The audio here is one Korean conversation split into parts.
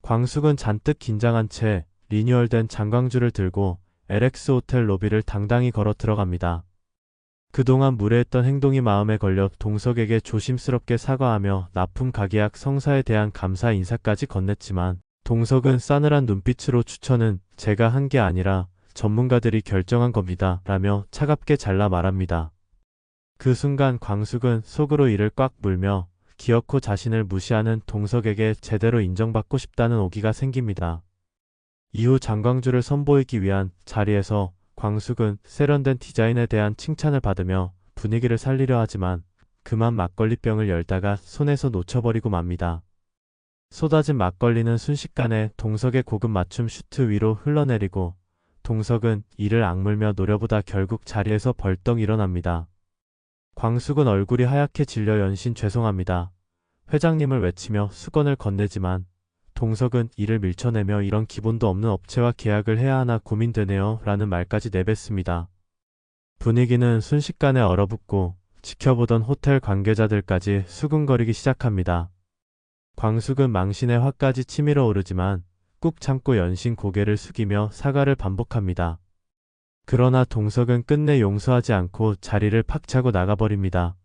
광숙은 잔뜩 긴장한 채 리뉴얼된 장광주를 들고 LX 호텔 로비를 당당히 걸어 들어갑니다. 그동안 무례했던 행동이 마음에 걸려 동석에게 조심스럽게 사과하며 납품 가계약 성사에 대한 감사 인사까지 건넸지만 동석은 싸늘한 눈빛으로 추천은 제가 한 게 아니라 전문가들이 결정한 겁니다. 라며 차갑게 잘라 말합니다. 그 순간 광숙은 속으로 이를 꽉 물며 기어코 자신을 무시하는 동석에게 제대로 인정받고 싶다는 오기가 생깁니다. 이후 장광주를 선보이기 위한 자리에서 광숙은 세련된 디자인에 대한 칭찬을 받으며 분위기를 살리려 하지만 그만 막걸리병을 열다가 손에서 놓쳐버리고 맙니다. 쏟아진 막걸리는 순식간에 동석의 고급 맞춤 슈트 위로 흘러내리고 동석은 이를 악물며 노려보다 결국 자리에서 벌떡 일어납니다. 광숙은 얼굴이 하얗게 질려 연신 죄송합니다. 회장님을 외치며 수건을 건네지만 동석은 이를 밀쳐내며 이런 기본도 없는 업체와 계약을 해야 하나 고민되네요 라는 말까지 내뱉습니다. 분위기는 순식간에 얼어붙고 지켜보던 호텔 관계자들까지 수근거리기 시작합니다. 광숙은 망신의 화까지 치밀어 오르지만 꾹 참고 연신 고개를 숙이며 사과를 반복합니다. 그러나 동석은 끝내 용서하지 않고 자리를 팍 차고 나가버립니다.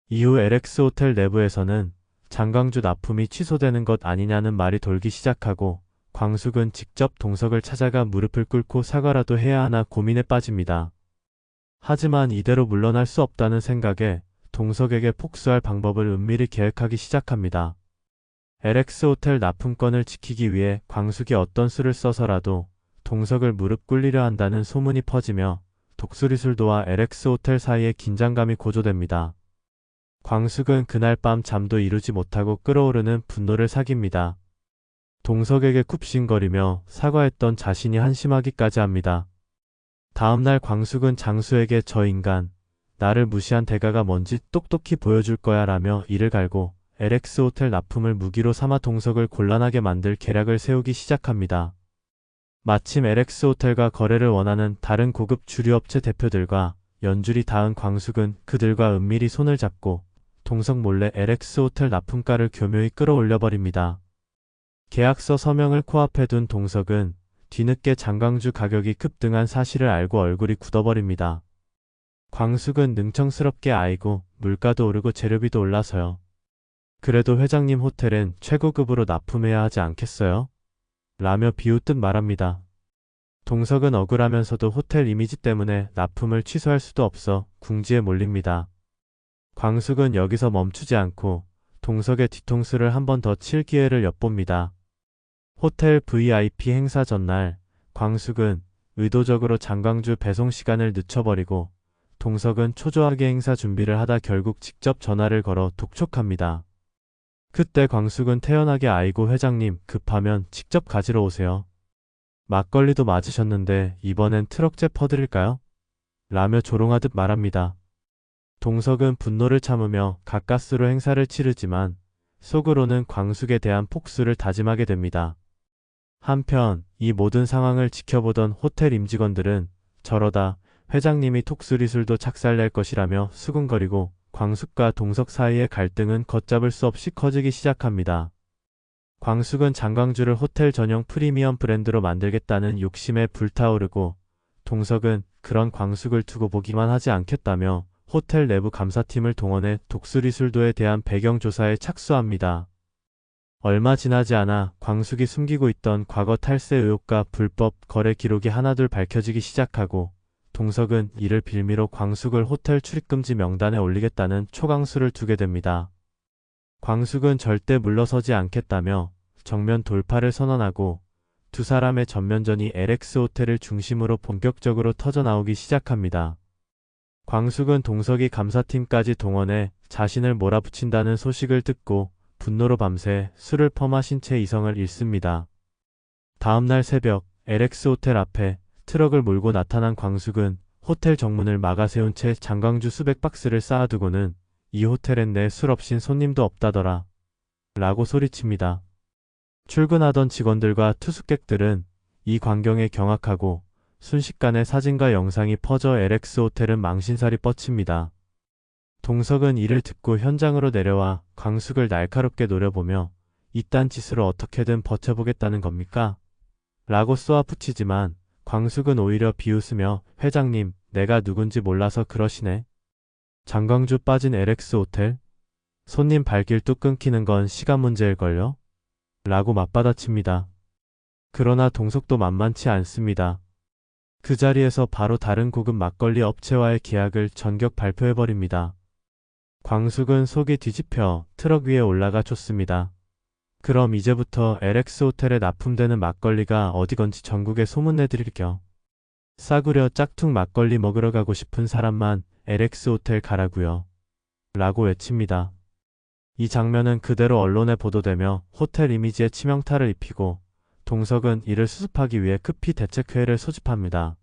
이후 LX 호텔 내부에서는 장광주 납품이 취소되는 것 아니냐는 말이 돌기 시작하고 광숙은 직접 동석을 찾아가 무릎을 꿇고 사과라도 해야 하나 고민에 빠집니다. 하지만 이대로 물러날 수 없다는 생각에 동석에게 폭수할 방법을 은밀히 계획하기 시작합니다. LX 호텔 납품권을 지키기 위해 광숙이 어떤 수를 써서라도 동석을 무릎 꿇리려 한다는 소문이 퍼지며 독수리술도와 LX 호텔 사이에 긴장감이 고조됩니다. 광숙은 그날 밤 잠도 이루지 못하고 끓어오르는 분노를 사깁니다. 동석에게 굽신거리며 사과했던 자신이 한심하기까지 합니다. 다음날 광숙은 장수에게 저 인간, 나를 무시한 대가가 뭔지 똑똑히 보여줄 거야 라며 이를 갈고 LX 호텔 납품을 무기로 삼아 동석을 곤란하게 만들 계략을 세우기 시작합니다. 마침 LX 호텔과 거래를 원하는 다른 고급 주류업체 대표들과 연줄이 닿은 광숙은 그들과 은밀히 손을 잡고 동석 몰래 LX 호텔 납품가를 교묘히 끌어올려버립니다. 계약서 서명을 코앞에 둔 동석은 뒤늦게 장광주 가격이 급등한 사실을 알고 얼굴이 굳어버립니다. 광숙은 능청스럽게 아이고 물가도 오르고 재료비도 올라서요. 그래도 회장님 호텔은 최고급으로 납품해야 하지 않겠어요? 라며 비웃듯 말합니다. 동석은 억울하면서도 호텔 이미지 때문에 납품을 취소할 수도 없어 궁지에 몰립니다. 광숙은 여기서 멈추지 않고 동석의 뒤통수를 한 번 더 칠 기회를 엿봅니다. 호텔 VIP 행사 전날 광숙은 의도적으로 장광주 배송 시간을 늦춰버리고 동석은 초조하게 행사 준비를 하다 결국 직접 전화를 걸어 독촉합니다. 그때 광숙은 태연하게 아이고 회장님 급하면 직접 가지러 오세요. 막걸리도 맞으셨는데 이번엔 트럭째 퍼드릴까요? 라며 조롱하듯 말합니다. 동석은 분노를 참으며 가까스로 행사를 치르지만 속으로는 광숙에 대한 폭수를 다짐하게 됩니다. 한편 이 모든 상황을 지켜보던 호텔 임직원들은 저러다 회장님이 독수리술도 착살낼 것이라며 수군거리고 광숙과 동석 사이의 갈등은 걷잡을 수 없이 커지기 시작합니다. 광숙은 장광주를 호텔 전용 프리미엄 브랜드로 만들겠다는 욕심에 불타오르고 동석은 그런 광숙을 두고 보기만 하지 않겠다며 호텔 내부 감사팀을 동원해 독수리술도에 대한 배경 조사에 착수합니다. 얼마 지나지 않아 광숙이 숨기고 있던 과거 탈세 의혹과 불법 거래 기록이 하나둘 밝혀지기 시작하고 동석은 이를 빌미로 광숙을 호텔 출입금지 명단에 올리겠다는 초강수를 두게 됩니다. 광숙은 절대 물러서지 않겠다며 정면 돌파를 선언하고 두 사람의 전면전이 LX 호텔을 중심으로 본격적으로 터져나오기 시작합니다. 광숙은 동석이 감사팀까지 동원해 자신을 몰아붙인다는 소식을 듣고 분노로 밤새 술을 퍼마신 채 이성을 잃습니다. 다음날 새벽 LX 호텔 앞에 트럭을 몰고 나타난 광숙은 호텔 정문을 막아세운 채 장광주 수백 박스를 쌓아두고는 이 호텔엔 내 술 없인 손님도 없다더라 라고 소리칩니다. 출근하던 직원들과 투숙객들은 이 광경에 경악하고 순식간에 사진과 영상이 퍼져 LX 호텔은 망신살이 뻗칩니다. 동석은 이를 듣고 현장으로 내려와 광숙을 날카롭게 노려보며 이딴 짓으로 어떻게든 버텨보겠다는 겁니까? 라고 쏘아붙이지만 광숙은 오히려 비웃으며 회장님, 내가 누군지 몰라서 그러시네. 장광주 빠진 LX 호텔? 손님 발길 뚝 끊기는 건 시간 문제일걸요? 라고 맞받아칩니다. 그러나 동석도 만만치 않습니다. 그 자리에서 바로 다른 고급 막걸리 업체와의 계약을 전격 발표해버립니다. 광숙은 속이 뒤집혀 트럭 위에 올라가 줬습니다. 그럼 이제부터 LX 호텔에 납품되는 막걸리가 어디건지 전국에 소문내드릴게요. 싸구려 짝퉁 막걸리 먹으러 가고 싶은 사람만 LX 호텔 가라고요. 라고 외칩니다. 이 장면은 그대로 언론에 보도되며 호텔 이미지에 치명타를 입히고 동석은 이를 수습하기 위해 급히 대책회의를 소집합니다.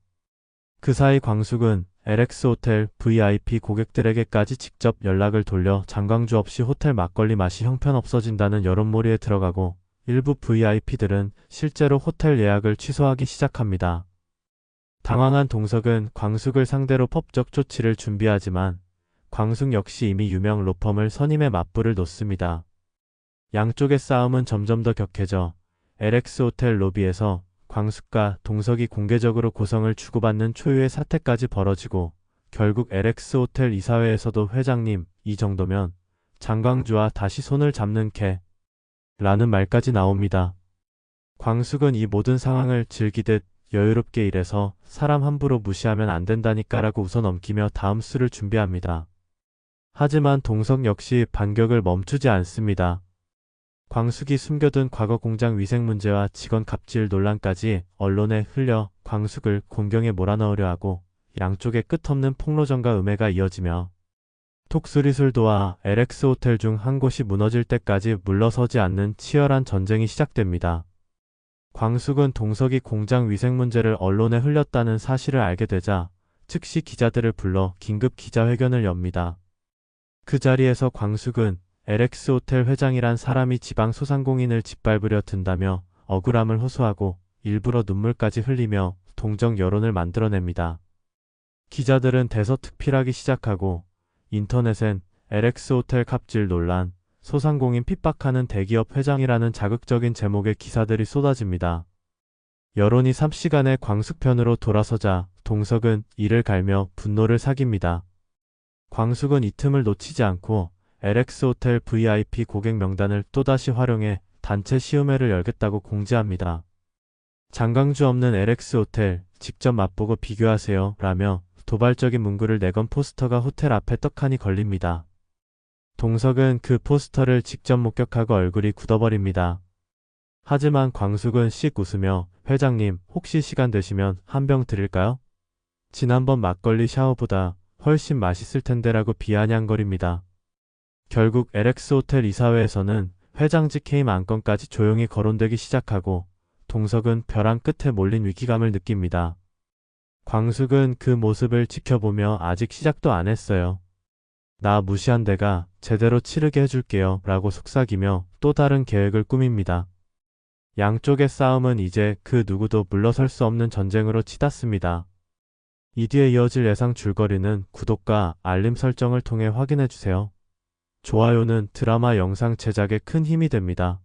그 사이 광숙은 LX 호텔 VIP 고객들에게까지 직접 연락을 돌려 장광주 없이 호텔 막걸리 맛이 형편없어진다는 여론몰이에 들어가고 일부 VIP들은 실제로 호텔 예약을 취소하기 시작합니다. 당황한 동석은 광숙을 상대로 법적 조치를 준비하지만 광숙 역시 이미 유명 로펌을 선임해 맞불을 놓습니다. 양쪽의 싸움은 점점 더 격해져 LX 호텔 로비에서 광숙과 동석이 공개적으로 고성을 주고받는 초유의 사태까지 벌어지고 결국 LX 호텔 이사회에서도 회장님, 이 정도면 장광주와 다시 손을 잡는 개 라는 말까지 나옵니다. 광숙은 이 모든 상황을 즐기듯 여유롭게 일해서 사람 함부로 무시하면 안 된다니까라고 웃어넘기며 다음 수를 준비합니다. 하지만 동석 역시 반격을 멈추지 않습니다. 광숙이 숨겨둔 과거 공장 위생 문제와 직원 갑질 논란까지 언론에 흘려 광숙을 곤경에 몰아넣으려 하고 양쪽의 끝없는 폭로전과 음해가 이어지며 톡수리술도와 LX 호텔 중 한 곳이 무너질 때까지 물러서지 않는 치열한 전쟁이 시작됩니다. 광숙은 동석이 공장 위생 문제를 언론에 흘렸다는 사실을 알게 되자 즉시 기자들을 불러 긴급 기자회견을 엽니다. 그 자리에서 광숙은 LX 호텔 회장이란 사람이 지방 소상공인을 짓밟으려 든다며 억울함을 호소하고 일부러 눈물까지 흘리며 동정 여론을 만들어냅니다. 기자들은 대서특필하기 시작하고 인터넷엔 LX 호텔 갑질 논란, 소상공인 핍박하는 대기업 회장이라는 자극적인 제목의 기사들이 쏟아집니다. 여론이 삽시간에 광숙 편으로 돌아서자 동석은 이를 갈며 분노를 사깁니다. 광숙은 이 틈을 놓치지 않고 LX 호텔 VIP 고객 명단을 또다시 활용해 단체 시음회를 열겠다고 공지합니다. 장광주 없는 LX 호텔 직접 맛보고 비교하세요 라며 도발적인 문구를 내건 포스터가 호텔 앞에 떡하니 걸립니다. 동석은 그 포스터를 직접 목격하고 얼굴이 굳어버립니다. 하지만 광숙은 씩 웃으며 회장님 혹시 시간 되시면 한 병 드릴까요? 지난번 막걸리 샤워보다 훨씬 맛있을 텐데라고 비아냥거립니다. 결국 LX 호텔 이사회에서는 회장직 해임 안건까지 조용히 거론되기 시작하고 동석은 벼랑 끝에 몰린 위기감을 느낍니다. 광숙은 그 모습을 지켜보며 아직 시작도 안 했어요. 나 무시한 데가 제대로 치르게 해줄게요 라고 속삭이며 또 다른 계획을 꾸밉니다. 양쪽의 싸움은 이제 그 누구도 물러설 수 없는 전쟁으로 치닫습니다. 이 뒤에 이어질 예상 줄거리는 구독과 알림 설정을 통해 확인해주세요. 좋아요는 드라마 영상 제작에 큰 힘이 됩니다.